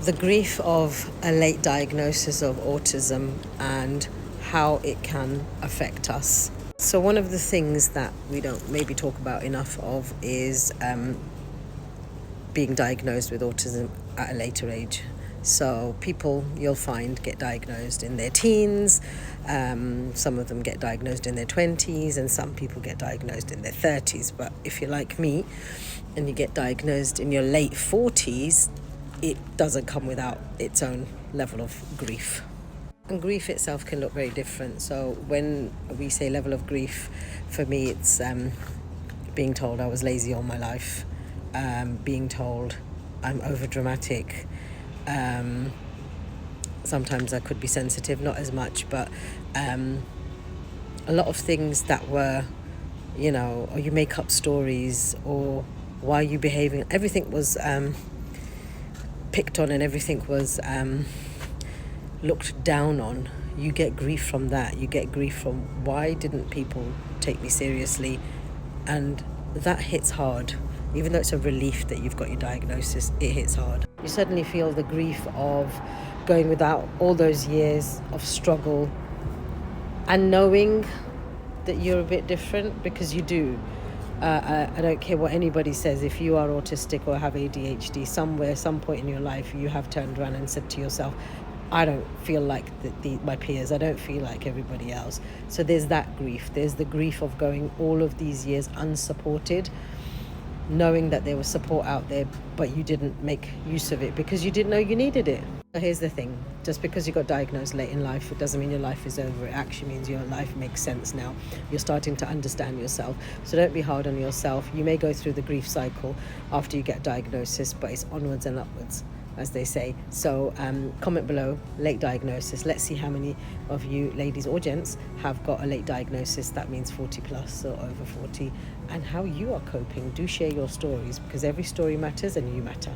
the grief of a late diagnosis of autism and how it can affect us. So one of the things that we don't maybe talk about enough of is being diagnosed with autism at a later age. So people, you'll find, get diagnosed in their teens, some of them get diagnosed in their 20s, and some people get diagnosed in their 30s. But if you're like me and you get diagnosed in your late 40s, it doesn't come without its own level of grief. And grief itself can look very different. So when we say level of grief, for me it's being told I was lazy all my life, being told I'm over dramatic. Sometimes I could be sensitive, not as much, but a lot of things that were, or you make up stories, or why are you behaving, everything was picked on and everything was looked down on. You get grief from that. You get grief from, why didn't people take me seriously? And that hits hard. Even though it's a relief that you've got your diagnosis, it hits hard. You suddenly feel the grief of going without all those years of struggle and knowing that you're a bit different, because you do. I don't care what anybody says. If you are autistic or have ADHD, somewhere, some point in your life, you have turned around and said to yourself, I don't feel like my peers. I don't feel like everybody else. So there's that grief. There's the grief of going all of these years unsupported, knowing that there was support out there, but you didn't make use of it because you didn't know you needed it. So here's the thing. Just because you got diagnosed late in life, it doesn't mean your life is over. It actually means your life makes sense now. You're starting to understand yourself. So don't be hard on yourself. You may go through the grief cycle after you get diagnosis, but it's onwards and upwards, as they say. So comment below, late diagnosis. Let's see how many of you ladies or gents have got a late diagnosis. That means 40 plus or over 40, and how you are coping. Do share your stories, because every story matters and you matter.